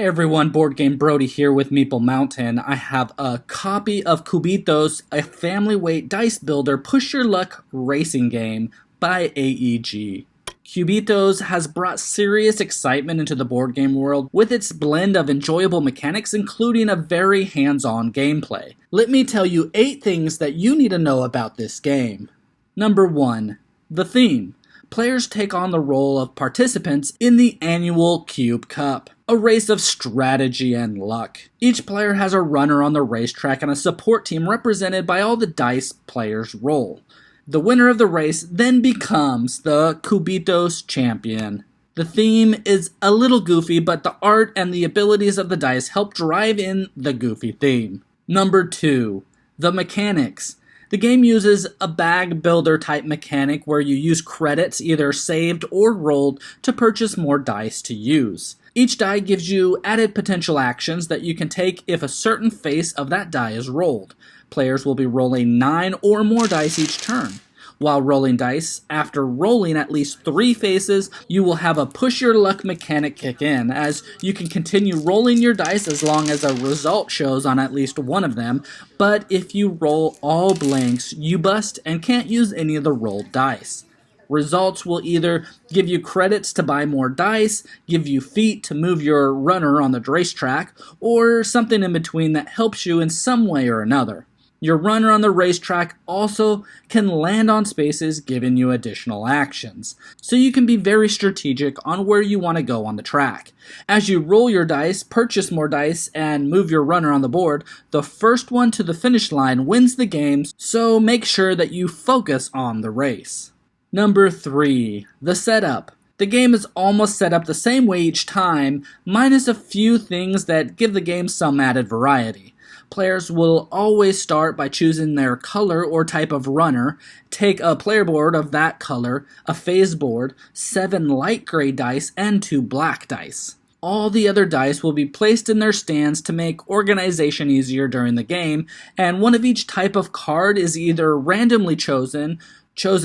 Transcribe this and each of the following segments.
Hey everyone, Boardgame Brody here with Meeple Mountain. I have a copy of Cubitos, a family weight dice builder push your luck racing game by AEG. Cubitos has brought serious excitement into the board game world with its blend of enjoyable mechanics, including a very hands-on gameplay. Let me tell you 8 things that you need to know about this game. Number 1. The theme. Players take on the role of participants in the annual Cube Cup, a race of strategy and luck. Each player has a runner on the racetrack and a support team represented by all the dice players roll. The winner of the race then becomes the Cubitos champion. The theme is a little goofy, but the art and the abilities of the dice help drive in the goofy theme. Number 2. The mechanics. The game uses a bag builder type mechanic where you use credits either saved or rolled to purchase more dice to use. Each die gives you added potential actions that you can take if a certain face of that die is rolled. Players will be rolling 9 or more dice each turn. While rolling dice, after rolling at least 3 faces, you will have a push your luck mechanic kick in, as you can continue rolling your dice as long as a result shows on at least one of them, but if you roll all blanks, you bust and can't use any of the rolled dice. Results will either give you credits to buy more dice, give you feet to move your runner on the racetrack, or something in between that helps you in some way or another. Your runner on the racetrack also can land on spaces, giving you additional actions, so you can be very strategic on where you want to go on the track. As you roll your dice, purchase more dice, and move your runner on the board, the first one to the finish line wins the game, so make sure that you focus on the race. Number 3. The setup. The game is almost set up the same way each time, minus a few things that give the game some added variety. Players will always start by choosing their color or type of runner, take a player board of that color, a phase board, 7 light gray dice, and 2 black dice. All the other dice will be placed in their stands to make organization easier during the game, and one of each type of card is either randomly chosen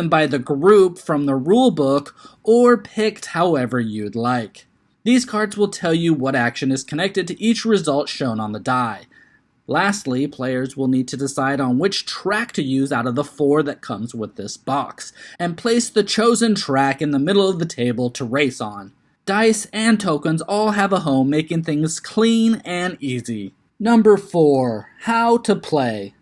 by the group from the rulebook, or picked however you'd like. These cards will tell you what action is connected to each result shown on the die. Lastly, players will need to decide on which track to use out of the 4 that comes with this box, and place the chosen track in the middle of the table to race on. Dice and tokens all have a home, making things clean and easy. Number 4. How to play.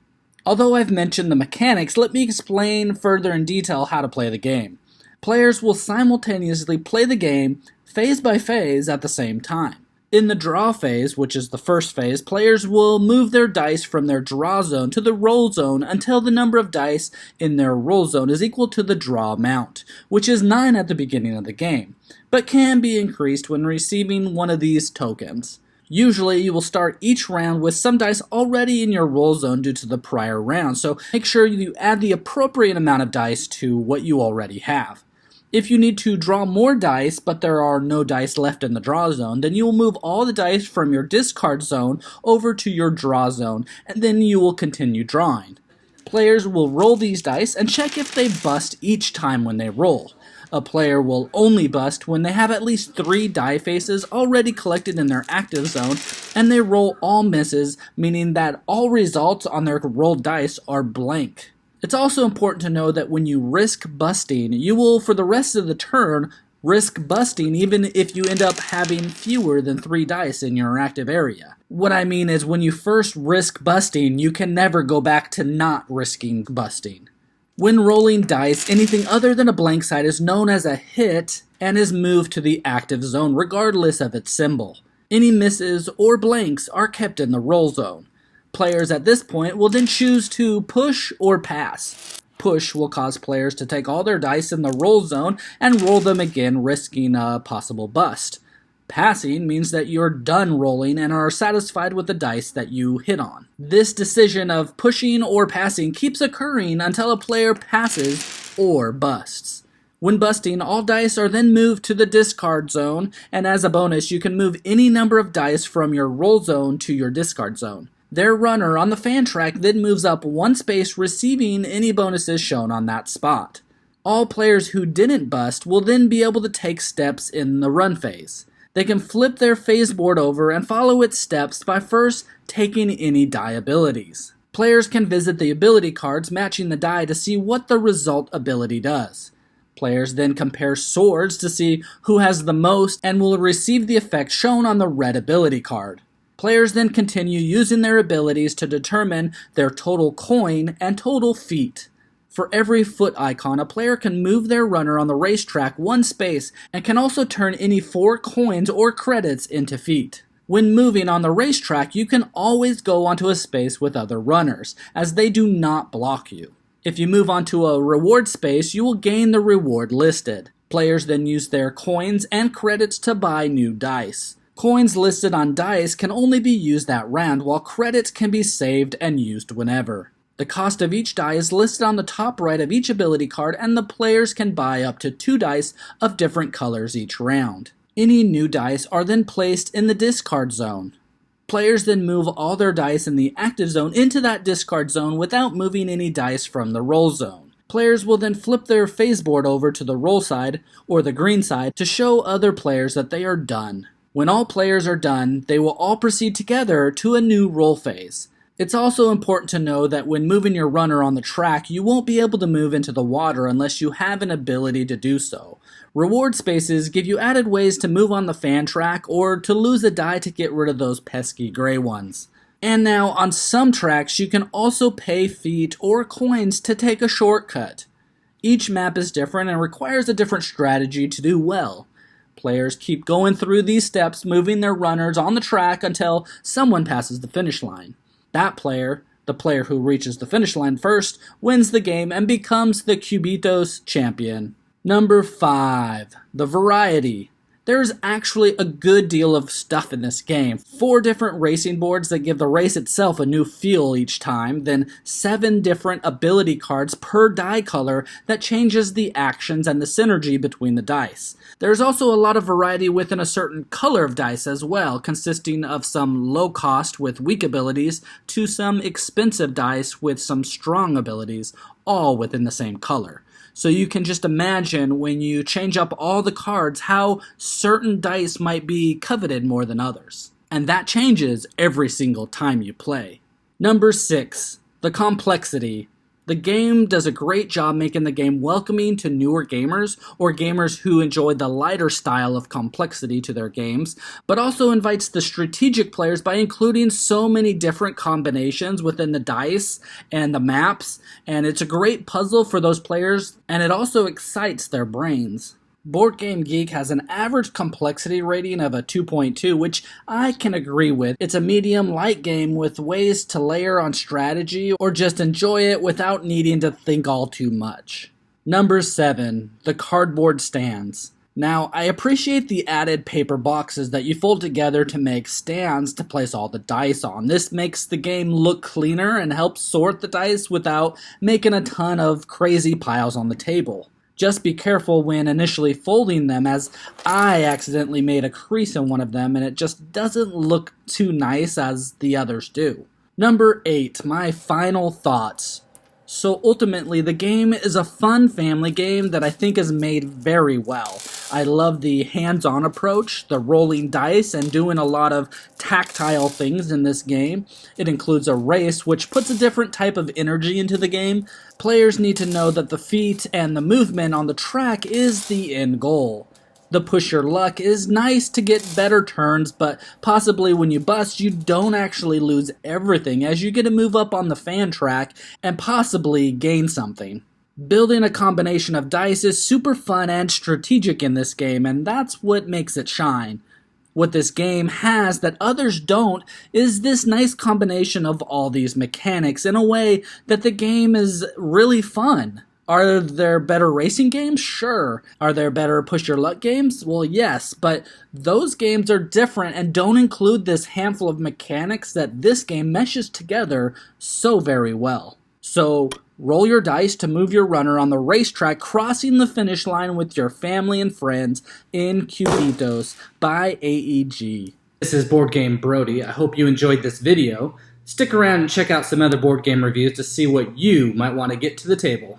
Although I've mentioned the mechanics, let me explain further in detail how to play the game. Players will simultaneously play the game phase by phase at the same time. In the draw phase, which is the first phase, players will move their dice from their draw zone to the roll zone until the number of dice in their roll zone is equal to the draw amount, which is 9 at the beginning of the game, but can be increased when receiving one of these tokens. Usually, you will start each round with some dice already in your roll zone due to the prior round, so make sure you add the appropriate amount of dice to what you already have. If you need to draw more dice, but there are no dice left in the draw zone, then you will move all the dice from your discard zone over to your draw zone, and then you will continue drawing. Players will roll these dice and check if they bust each time when they roll. A player will only bust when they have at least 3 die faces already collected in their active zone, and they roll all misses, meaning that all results on their rolled dice are blank. It's also important to know that when you risk busting, you will, for the rest of the turn, risk busting even if you end up having fewer than 3 dice in your active area. What I mean is when you first risk busting, you can never go back to not risking busting. When rolling dice, anything other than a blank side is known as a hit and is moved to the active zone regardless of its symbol. Any misses or blanks are kept in the roll zone. Players at this point will then choose to push or pass. Push will cause players to take all their dice in the roll zone and roll them again, risking a possible bust. Passing means that you're done rolling and are satisfied with the dice that you hit on. This decision of pushing or passing keeps occurring until a player passes or busts. When busting, all dice are then moved to the discard zone, and as a bonus, you can move any number of dice from your roll zone to your discard zone. Their runner on the fan track then moves up 1 space, receiving any bonuses shown on that spot. All players who didn't bust will then be able to take steps in the run phase. They can flip their phase board over and follow its steps by first taking any die abilities. Players can visit the ability cards matching the die to see what the result ability does. Players then compare swords to see who has the most and will receive the effect shown on the red ability card. Players then continue using their abilities to determine their total coin and total feet. For every foot icon, a player can move their runner on the racetrack one space and can also turn any 4 coins or credits into feet. When moving on the racetrack, you can always go onto a space with other runners, as they do not block you. If you move onto a reward space, you will gain the reward listed. Players then use their coins and credits to buy new dice. Coins listed on dice can only be used that round, while credits can be saved and used whenever. The cost of each die is listed on the top right of each ability card, and the players can buy up to 2 dice of different colors each round. Any new dice are then placed in the discard zone. Players then move all their dice in the active zone into that discard zone without moving any dice from the roll zone. Players will then flip their phase board over to the roll side, or the green side, to show other players that they are done. When all players are done, they will all proceed together to a new roll phase. It's also important to know that when moving your runner on the track, you won't be able to move into the water unless you have an ability to do so. Reward spaces give you added ways to move on the fan track or to lose a die to get rid of those pesky gray ones. And now, on some tracks, you can also pay feet or coins to take a shortcut. Each map is different and requires a different strategy to do well. Players keep going through these steps, moving their runners on the track until someone passes the finish line. That player, the player who reaches the finish line first, wins the game and becomes the Cubitos champion. Number 5. The variety. There's actually a good deal of stuff in this game. 4 different racing boards that give the race itself a new feel each time, then 7 different ability cards per die color that changes the actions and the synergy between the dice. There's also a lot of variety within a certain color of dice as well, consisting of some low cost with weak abilities to some expensive dice with some strong abilities, all within the same color. So you can just imagine when you change up all the cards how certain dice might be coveted more than others. And that changes every single time you play. Number 6. The complexity. The game does a great job making the game welcoming to newer gamers or gamers who enjoy the lighter style of complexity to their games, but also invites the strategic players by including so many different combinations within the dice and the maps, and it's a great puzzle for those players, and it also excites their brains. Boardgame Geek has an average complexity rating of a 2.2, which I can agree with. It's a medium-light game with ways to layer on strategy or just enjoy it without needing to think all too much. Number 7. The cardboard stands. Now, I appreciate the added paper boxes that you fold together to make stands to place all the dice on. This makes the game look cleaner and helps sort the dice without making a ton of crazy piles on the table. Just be careful when initially folding them, as I accidentally made a crease in one of them and it just doesn't look too nice as the others do. Number 8, my final thoughts. So ultimately, the game is a fun family game that I think is made very well. I love the hands-on approach, the rolling dice, and doing a lot of tactile things in this game. It includes a race, which puts a different type of energy into the game. Players need to know that the feet and the movement on the track is the end goal. The push your luck is nice to get better turns, but possibly when you bust, you don't actually lose everything, as you get to move up on the fan track and possibly gain something. Building a combination of dice is super fun and strategic in this game, and that's what makes it shine. What this game has that others don't is this nice combination of all these mechanics in a way that the game is really fun. Are there better racing games? Sure. Are there better push-your-luck games? Well, yes, but those games are different and don't include this handful of mechanics that this game meshes together so very well. So, roll your dice to move your runner on the racetrack, crossing the finish line with your family and friends in Cubitos by AEG. This is Boardgame Brody. I hope you enjoyed this video. Stick around and check out some other board game reviews to see what you might want to get to the table.